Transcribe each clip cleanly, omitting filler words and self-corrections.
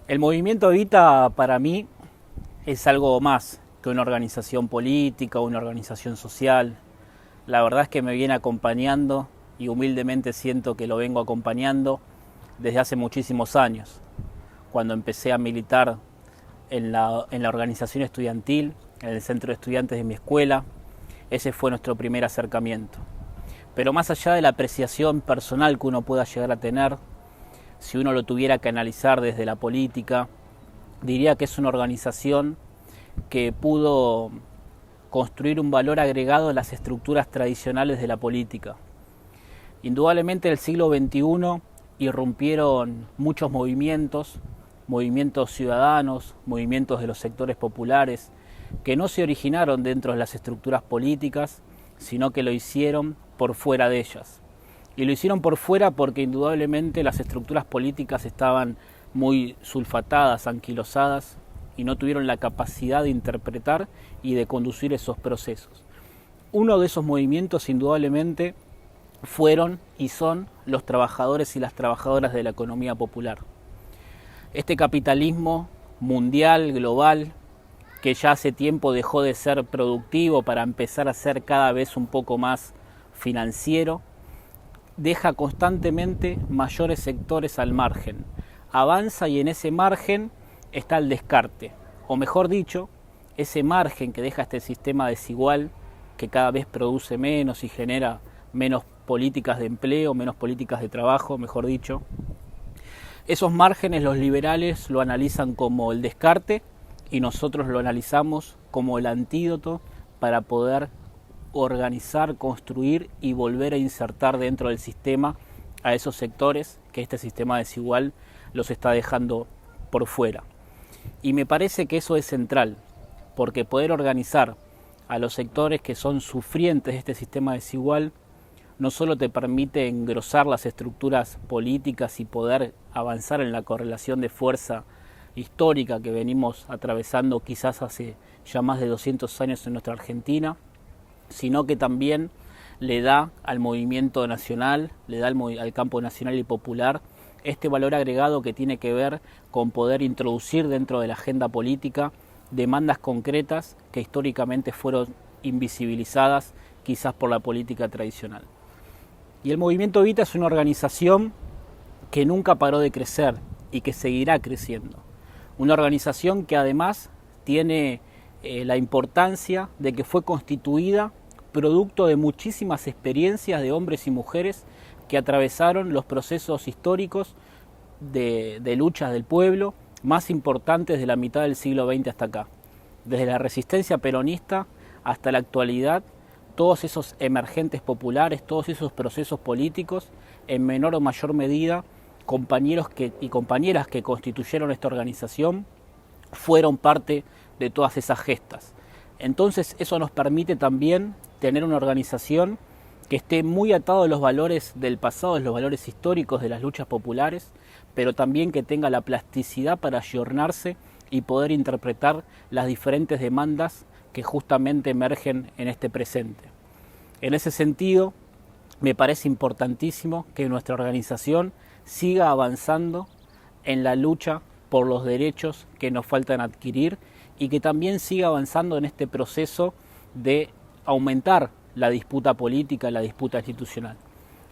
El movimiento Evita para mí es algo más que una organización política o una organización social. La verdad es que me viene acompañando y humildemente siento que lo vengo acompañando desde hace muchísimos años. Cuando empecé a militar en la organización estudiantil, en el centro de estudiantes de mi escuela, ese fue nuestro primer acercamiento. Pero más allá de la apreciación personal que uno pueda llegar a tener, si uno lo tuviera que analizar desde la política, diría que es una organización que pudo construir un valor agregado en las estructuras tradicionales de la política. Indudablemente en el siglo XXI irrumpieron muchos movimientos ciudadanos, movimientos de los sectores populares, que no se originaron dentro de las estructuras políticas, sino que lo hicieron por fuera de ellas. Y lo hicieron por fuera porque indudablemente las estructuras políticas estaban muy sulfatadas, anquilosadas, y no tuvieron la capacidad de interpretar y de conducir esos procesos. Uno de esos movimientos indudablemente fueron y son los trabajadores y las trabajadoras de la economía popular. Este capitalismo mundial, global, que ya hace tiempo dejó de ser productivo para empezar a ser cada vez un poco más financiero, deja constantemente mayores sectores al margen. Avanza y en ese margen está el descarte, o mejor dicho, ese margen que deja este sistema desigual que cada vez produce menos y genera menos políticas de empleo, menos políticas de trabajo, mejor dicho. Esos márgenes los liberales lo analizan como el descarte y nosotros lo analizamos como el antídoto para poder organizar, construir y volver a insertar dentro del sistema a esos sectores que este sistema desigual los está dejando por fuera. Y me parece que eso es central, porque poder organizar a los sectores que son sufrientes de este sistema desigual no solo te permite engrosar las estructuras políticas y poder avanzar en la correlación de fuerza histórica que venimos atravesando quizás hace ya más de 200 años en nuestra Argentina, sino que también le da al movimiento nacional, le da al campo nacional y popular este valor agregado que tiene que ver con poder introducir dentro de la agenda política demandas concretas que históricamente fueron invisibilizadas quizás por la política tradicional. Y el Movimiento Evita es una organización que nunca paró de crecer y que seguirá creciendo. Una organización que además tiene la importancia de que fue constituida producto de muchísimas experiencias de hombres y mujeres que atravesaron los procesos históricos de luchas del pueblo más importantes de la mitad del siglo XX hasta acá. Desde la resistencia peronista hasta la actualidad, todos esos emergentes populares, todos esos procesos políticos, en menor o mayor medida, compañeros y compañeras que constituyeron esta organización fueron parte de todas esas gestas. Entonces eso nos permite también tener una organización que esté muy atado a los valores del pasado, de los valores históricos de las luchas populares, pero también que tenga la plasticidad para ayornarse y poder interpretar las diferentes demandas que justamente emergen en este presente. En ese sentido, me parece importantísimo que nuestra organización siga avanzando en la lucha por los derechos que nos faltan adquirir y que también siga avanzando en este proceso de aumentar la disputa política, la disputa institucional.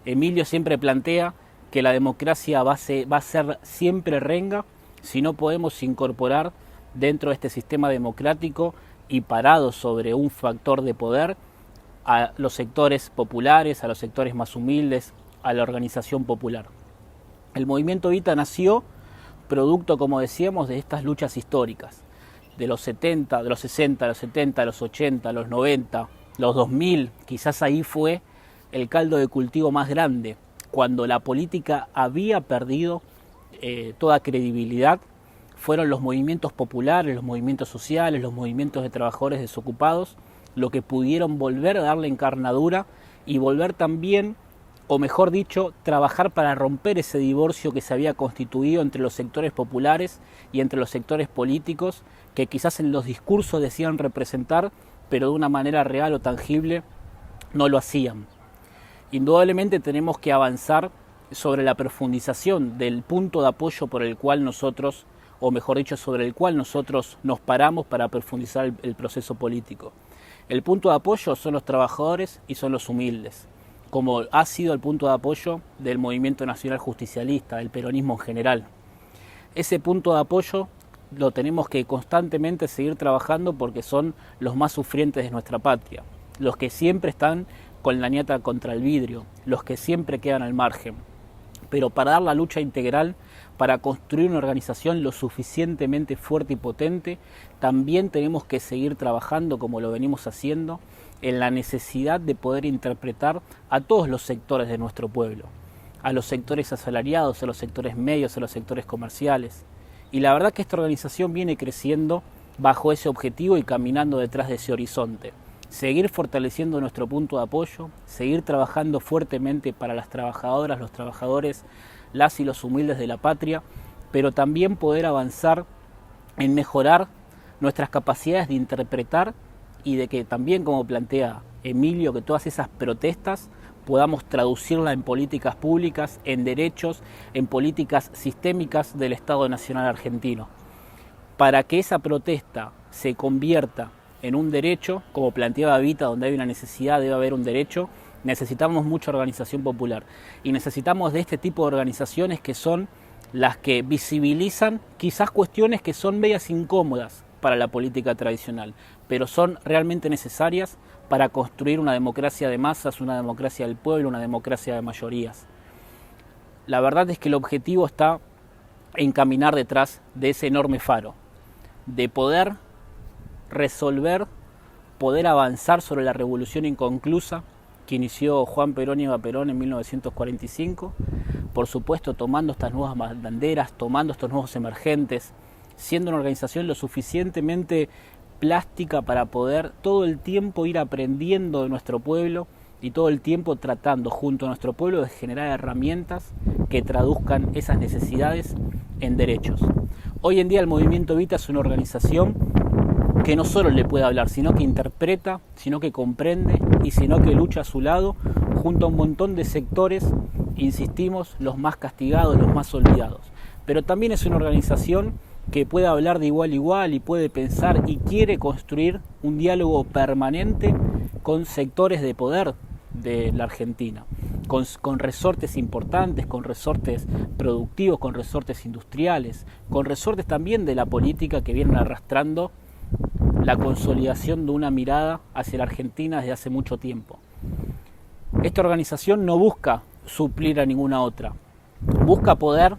Emilio siempre plantea que la democracia va a ser siempre renga si no podemos incorporar dentro de este sistema democrático y parado sobre un factor de poder a los sectores populares, a los sectores más humildes, a la organización popular. El Movimiento Evita nació producto, como decíamos, de estas luchas históricas, de los 70, de los 60, los 70, los 80, los 90, los 2000, quizás ahí fue el caldo de cultivo más grande, cuando la política había perdido toda credibilidad. Fueron los movimientos populares, los movimientos sociales, los movimientos de trabajadores desocupados, lo que pudieron volver a darle encarnadura y volver también, o mejor dicho, trabajar para romper ese divorcio que se había constituido entre los sectores populares y entre los sectores políticos, que quizás en los discursos decían representar, pero de una manera real o tangible no lo hacían. Indudablemente tenemos que avanzar sobre la profundización del punto de apoyo por el cual nosotros o mejor dicho, sobre el cual nosotros nos paramos para profundizar el proceso político. El punto de apoyo son los trabajadores y son los humildes, como ha sido el punto de apoyo del Movimiento Nacional Justicialista, del peronismo en general. Ese punto de apoyo lo tenemos que constantemente seguir trabajando porque son los más sufrientes de nuestra patria, los que siempre están con la ñata contra el vidrio, los que siempre quedan al margen. Pero para dar la lucha integral, para construir una organización lo suficientemente fuerte y potente, también tenemos que seguir trabajando como lo venimos haciendo, en la necesidad de poder interpretar a todos los sectores de nuestro pueblo, a los sectores asalariados, a los sectores medios, a los sectores comerciales. Y la verdad que esta organización viene creciendo bajo ese objetivo y caminando detrás de ese horizonte. Seguir fortaleciendo nuestro punto de apoyo, seguir trabajando fuertemente para las trabajadoras, los trabajadores, las y los humildes de la patria, pero también poder avanzar en mejorar nuestras capacidades de interpretar y de que también, como plantea Emilio, que todas esas protestas podamos traducirla en políticas públicas, en derechos, en políticas sistémicas del Estado Nacional Argentino. Para que esa protesta se convierta en un derecho, como planteaba Vita, donde hay una necesidad debe haber un derecho, necesitamos mucha organización popular y necesitamos de este tipo de organizaciones que son las que visibilizan quizás cuestiones que son medias incómodas para la política tradicional, pero son realmente necesarias para construir una democracia de masas, una democracia del pueblo, una democracia de mayorías. La verdad es que el objetivo está en caminar detrás de ese enorme faro, de poder resolver, poder avanzar sobre la revolución inconclusa que inició Juan Perón y Eva Perón en 1945, por supuesto tomando estas nuevas banderas, tomando estos nuevos emergentes, siendo una organización lo suficientemente plástica para poder todo el tiempo ir aprendiendo de nuestro pueblo y todo el tiempo tratando junto a nuestro pueblo de generar herramientas que traduzcan esas necesidades en derechos. Hoy en día el Movimiento Vita es una organización que no solo le puede hablar, sino que interpreta, sino que comprende y sino que lucha a su lado junto a un montón de sectores, insistimos, los más castigados, los más olvidados. Pero también es una organización que puede hablar de igual a igual y puede pensar y quiere construir un diálogo permanente con sectores de poder de la Argentina, con resortes importantes, con resortes productivos, con resortes industriales, con resortes también de la política que vienen arrastrando la consolidación de una mirada hacia la Argentina desde hace mucho tiempo. Esta organización no busca suplir a ninguna otra, busca poder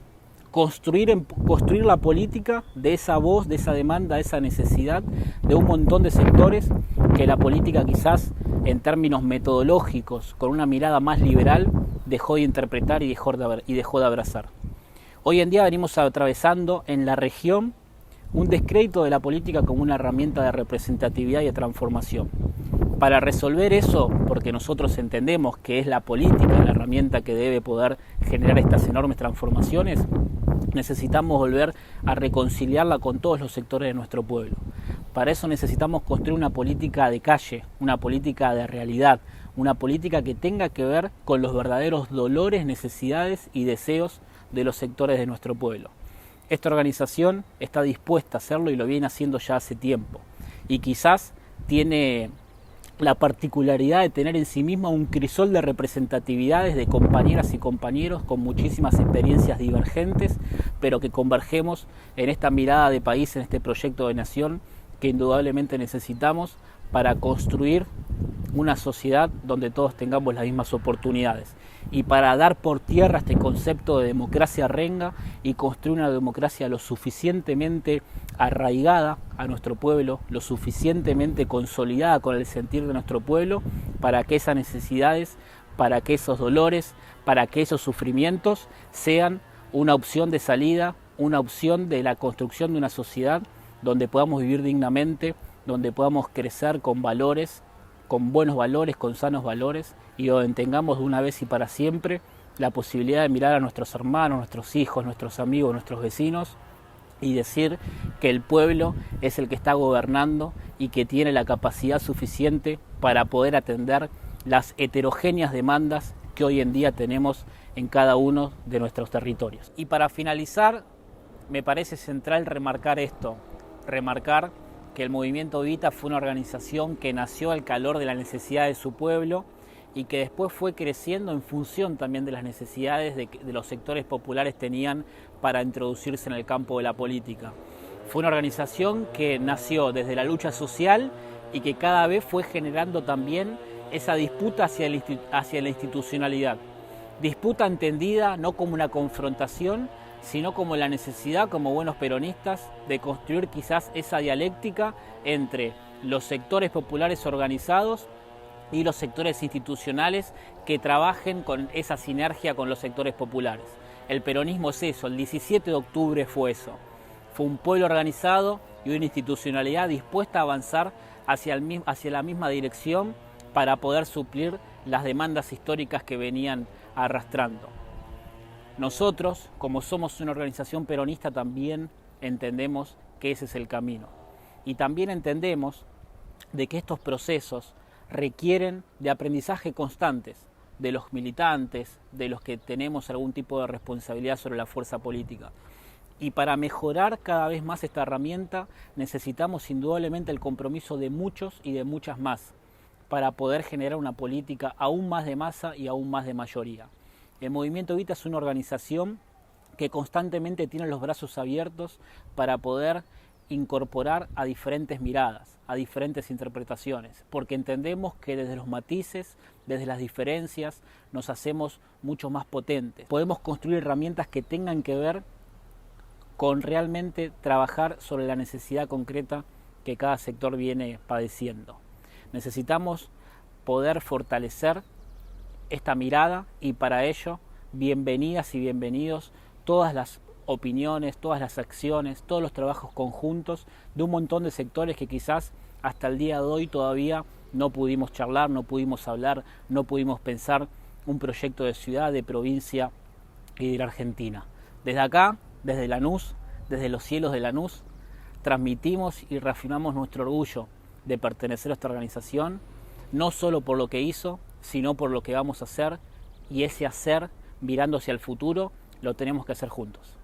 construir la política de esa voz, de esa demanda, de esa necesidad de un montón de sectores que la política quizás en términos metodológicos, con una mirada más liberal, dejó de interpretar y dejó de abrazar. Hoy en día venimos atravesando en la región un descrédito de la política como una herramienta de representatividad y de transformación. Para resolver eso, porque nosotros entendemos que es la política la herramienta que debe poder generar estas enormes transformaciones, necesitamos volver a reconciliarla con todos los sectores de nuestro pueblo. Para eso necesitamos construir una política de calle, una política de realidad, una política que tenga que ver con los verdaderos dolores, necesidades y deseos de los sectores de nuestro pueblo. Esta organización está dispuesta a hacerlo y lo viene haciendo ya hace tiempo. Y quizás tiene la particularidad de tener en sí misma un crisol de representatividades de compañeras y compañeros con muchísimas experiencias divergentes, pero que convergemos en esta mirada de país, en este proyecto de nación que indudablemente necesitamos para construir una sociedad donde todos tengamos las mismas oportunidades y para dar por tierra este concepto de democracia renga y construir una democracia lo suficientemente arraigada a nuestro pueblo, lo suficientemente consolidada con el sentir de nuestro pueblo para que esas necesidades, para que esos dolores, para que esos sufrimientos sean una opción de salida, una opción de la construcción de una sociedad donde podamos vivir dignamente, donde podamos crecer con valores, con buenos valores, con sanos valores y donde tengamos de una vez y para siempre la posibilidad de mirar a nuestros hermanos, nuestros hijos, nuestros amigos, nuestros vecinos y decir que el pueblo es el que está gobernando y que tiene la capacidad suficiente para poder atender las heterogéneas demandas que hoy en día tenemos en cada uno de nuestros territorios. Y para finalizar, me parece central remarcar esto, remarcar que el Movimiento Evita fue una organización que nació al calor de la necesidad de su pueblo y que después fue creciendo en función también de las necesidades de los sectores populares tenían para introducirse en el campo de la política. Fue una organización que nació desde la lucha social y que cada vez fue generando también esa disputa hacia la institucionalidad. Disputa entendida no como una confrontación, sino como la necesidad, como buenos peronistas, de construir quizás esa dialéctica entre los sectores populares organizados y los sectores institucionales que trabajen con esa sinergia con los sectores populares. El peronismo es eso, el 17 de octubre fue eso. Fue un pueblo organizado y una institucionalidad dispuesta a avanzar hacia la misma dirección para poder suplir las demandas históricas que venían arrastrando. Nosotros, como somos una organización peronista, también entendemos que ese es el camino. Y también entendemos de que estos procesos requieren de aprendizaje constantes de los militantes, de los que tenemos algún tipo de responsabilidad sobre la fuerza política. Y para mejorar cada vez más esta herramienta necesitamos indudablemente el compromiso de muchos y de muchas más para poder generar una política aún más de masa y aún más de mayoría. El Movimiento Evita es una organización que constantemente tiene los brazos abiertos para poder incorporar a diferentes miradas, a diferentes interpretaciones, porque entendemos que desde los matices, desde las diferencias, nos hacemos mucho más potentes. Podemos construir herramientas que tengan que ver con realmente trabajar sobre la necesidad concreta que cada sector viene padeciendo. Necesitamos poder fortalecer esta mirada y para ello, bienvenidas y bienvenidos todas las opiniones, todas las acciones, todos los trabajos conjuntos de un montón de sectores que quizás hasta el día de hoy todavía no pudimos charlar, no pudimos hablar, no pudimos pensar un proyecto de ciudad, de provincia y de la Argentina. Desde acá, desde Lanús, desde los cielos de Lanús, transmitimos y reafirmamos nuestro orgullo de pertenecer a esta organización, no solo por lo que hizo, sino por lo que vamos a hacer, y ese hacer, mirando hacia el futuro, lo tenemos que hacer juntos.